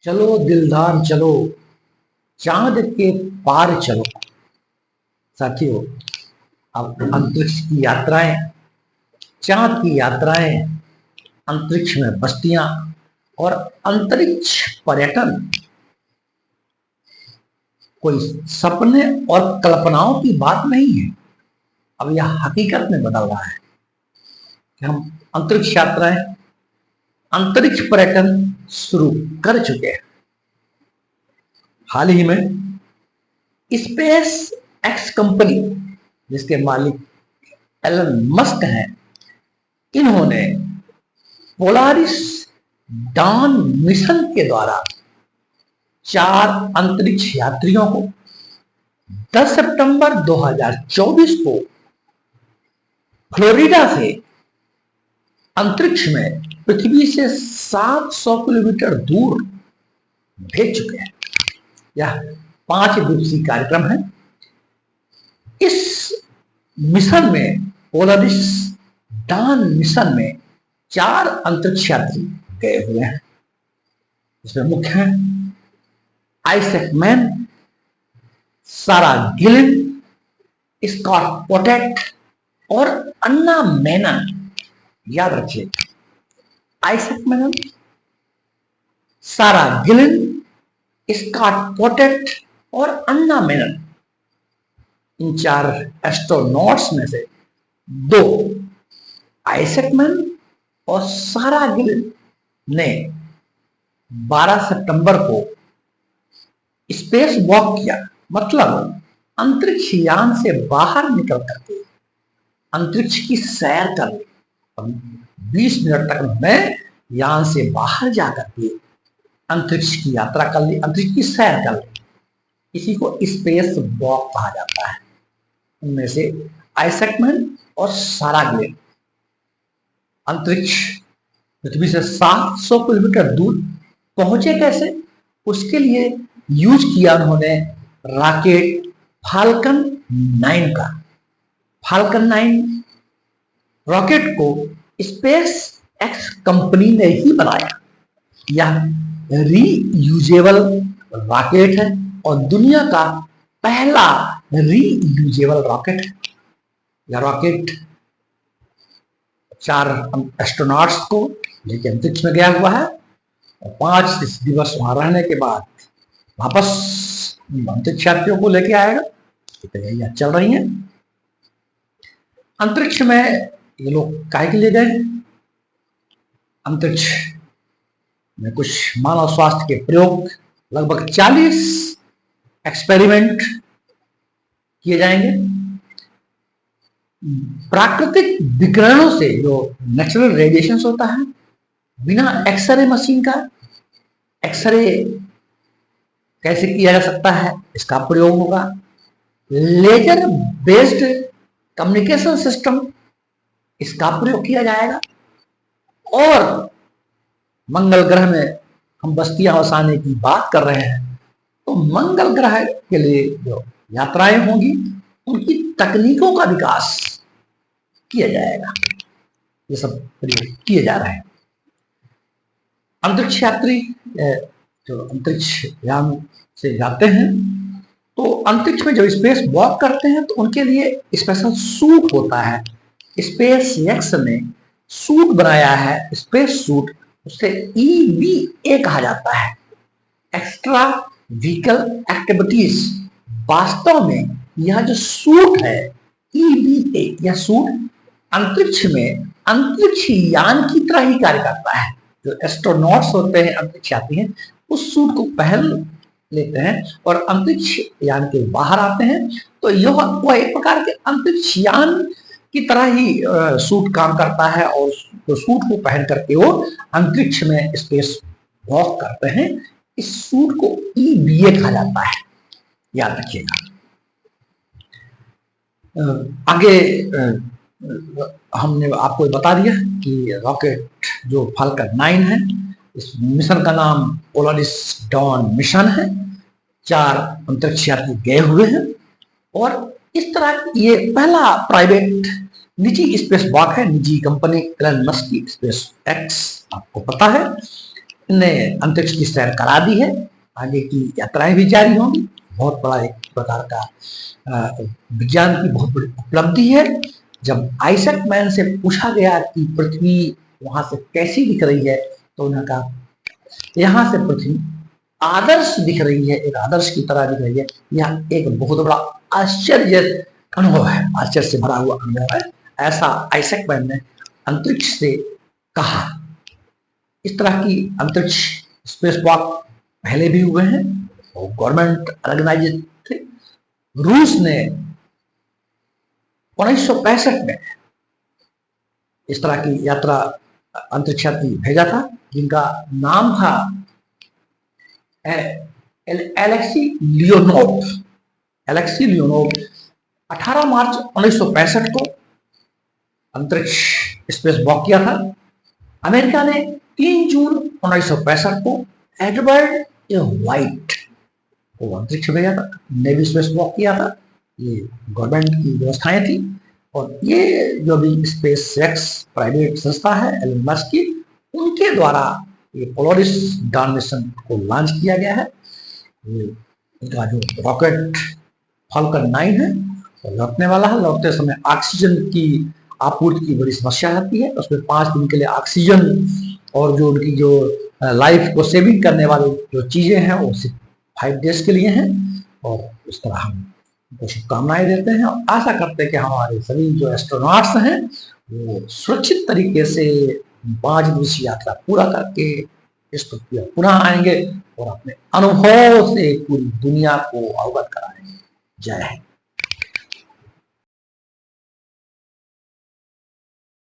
चलो दिलदार चलो, चांद के पार चलो। साथियों, अब अंतरिक्ष की यात्राएं, चांद की यात्राएं, अंतरिक्ष में बस्तियां और अंतरिक्ष पर्यटन कोई सपने और कल्पनाओं की बात नहीं है। अब यह हकीकत में बदल रहा है कि हम अंतरिक्ष यात्राएं, अंतरिक्ष पर्यटन शुरू कर चुके हैं। हाल ही में स्पेस एक्स कंपनी, जिसके मालिक एलन मस्क हैं, इन्होंने पोलारिस डॉन मिशन के द्वारा 4 अंतरिक्ष यात्रियों को 10 सितंबर 2024 को फ्लोरिडा से अंतरिक्ष में पृथ्वी से 700 किलोमीटर दूर भेज चुके हैं। यह 5 दिवसीय कार्यक्रम है। इस मिशन में, पोलारिस डॉन मिशन में 4 अंतरिक्ष यात्री गए हुए हैं। इसमें मुख्य हैं आइजैक मैन, सारा गिलिन, स्कॉट पोटेट और अन्ना मेनन। याद रखिए, आइजैक मैन, सारा गिलिन, स्कॉट पोटेट और अन्ना मेनन। इन 4 एस्ट्रोनॉट्स में से 2 आइजैक मैन और सारा गिलिन ने 12 सितंबर को स्पेस वॉक किया, मतलब अंतरिक्ष यान से बाहर निकल करके अंतरिक्ष की सैर कर ली। 20 मिनट तक उन्होंने यान से बाहर जाकर के अंतरिक्ष की यात्रा कर ली, अंतरिक्ष की सैर कर ली। इसी को स्पेस वॉक कहा जाता है। उनमें से आइजैक मैन और सारा गिलिन अंतरिक्ष पृथ्वी से 700 किलोमीटर दूर पहुंचे कैसे? उसके लिए यूज किया उन्होंने रॉकेट फाल्कन 9 का। फाल्कन 9 रॉकेट को स्पेस एक्स कंपनी ने ही बनाया। यह रीयूजेबल रॉकेट है और दुनिया का पहला रीयूजेबल रॉकेट है। यह रॉकेट 4 एस्ट्रोनॉट्स को लेकर अंतरिक्ष में गया हुआ है और 5 दिवस वहां रहने के बाद वापस अंतरिक्ष यात्रियों को लेके आएगा। तैयारियां चल रही हैं। अंतरिक्ष में ये लोग काहे के लिए गए? अंतरिक्ष में कुछ मानव स्वास्थ्य के प्रयोग, लगभग 40 एक्सपेरिमेंट किए जाएंगे। प्राकृतिक विकिरणों से, जो नेचुरल रेडिएशन होता है, बिना एक्सरे मशीन का एक्सरे कैसे किया जा सकता है, इसका प्रयोग होगा। लेजर बेस्ड कम्युनिकेशन सिस्टम, इसका प्रयोग किया जाएगा। और मंगल ग्रह में हम बस्तियां बसाने की बात कर रहे हैं, तो मंगल ग्रह के लिए जो यात्राएं होंगी, उनकी तकनीकों का विकास किया जाएगा। ये सब प्रयोग किए जा रहे हैं। अंतरिक्ष यात्री जो अंतरिक्ष यान से जाते हैं, तो अंतरिक्ष में जब स्पेस वॉक करते हैं तो उनके लिए स्पेशल सूट होता है। स्पेस एक्स ने सूट बनाया है, स्पेस सूट, उसे EVA कहा जाता है, एक्स्ट्रा व्हीकल एक्टिविटीज। वास्तव में यह जो सूट है EVA, यह सूट अंतरिक्ष में अंतरिक्ष यान की तरह ही कार्य करता है। जो एस्ट्रोनॉट्स होते हैं, अंतरिक्ष यात्री हैं, उस सूट को पहन लेते हैं और अंतरिक्ष यान के बाहर आते हैं, तो यह वो एक प्रकार के अंतरिक्ष यान की तरह ही सूट काम करता है। और तो सूट को पहन करके वो अंतरिक्ष में स्पेस वॉक करते हैं। इस सूट को EVA कहा जाता है, याद रखिएगा। आगे हमने आपको बता दिया कि रॉकेट जो फाल्कन 9 है, इस मिशन का नाम पोलारिस डॉन मिशन है। 4 अंतरिक्ष यात्री गए हुए हैं और इस तरह ये पहला प्राइवेट निजी स्पेस वॉक है। निजी कंपनी एलन मस्क की स्पेस एक्स, आपको पता है। ने अंतरिक्ष की सैर करा दी है, आगे की यात्राएं भी जारी होंगी। बहुत बड़ा एक प्रकार का विज्ञान की बहुत बड़ी उपलब्धि है। जब आइजैक मैन से पूछा गया कि पृथ्वी वहां से कैसी दिख रही है, तो उन्होंने कहा यहाँ से पृथ्वी आदर्श दिख रही है, एक आदर्श की तरह दिख रही है। यह एक बहुत बड़ा आश्चर्य अनुभव है, आश्चर्य से भरा हुआ अनुभव है, ऐसा आइजैक मैन ने अंतरिक्ष से कहा। इस तरह की अंतरिक्ष स्पेस वॉक पहले भी हुए हैं और गवर्नमेंट ऑर्गेनाइज थे। रूस ने 1965 में इस तरह की यात्रा अंतरिक्ष यात्री भेजा था, जिनका नाम था एलेक्सी लियोनोव। एलेक्सी लियोनोव 18 मार्च 1965 को अंतरिक्ष स्पेस वॉक किया था। अमेरिका ने 3 जून 1965 को एडवर्ड ए व्हाइट को अंतरिक्ष भेजा था, नेवी स्पेस वॉक किया था। ये गवर्नमेंट की व्यवस्थाएं थी। और ये जो भी स्पेस एक्स प्राइवेट संस्था है एलन मस्क की, उनके द्वारा ये पोलरिस डाउन मिशन को लॉन्च किया गया है। इनका जो रॉकेट फाल्कन 9 है वो लौटने वाला है। लौटते समय ऑक्सीजन की आपूर्ति की बड़ी समस्या आती है। उसमें 5 दिन के लिए ऑक्सीजन और जो उनकी जो लाइफ को सेविंग करने वाली जो चीजें हैं वो सिर्फ 5 डेज के लिए हैं। और इस तरह हम उनको शुभकामनाएं देते हैं और आशा करते हैं कि हमारे सभी जो एस्ट्रोनॉट्स हैं वो सुरक्षित तरीके से 5 दिवसीय यात्रा पूरा करके इस पृथ्वी पर पुनः आएंगे और अपने अनुभव से पूरी दुनिया को अवगत कराएंगे। जय हिंद।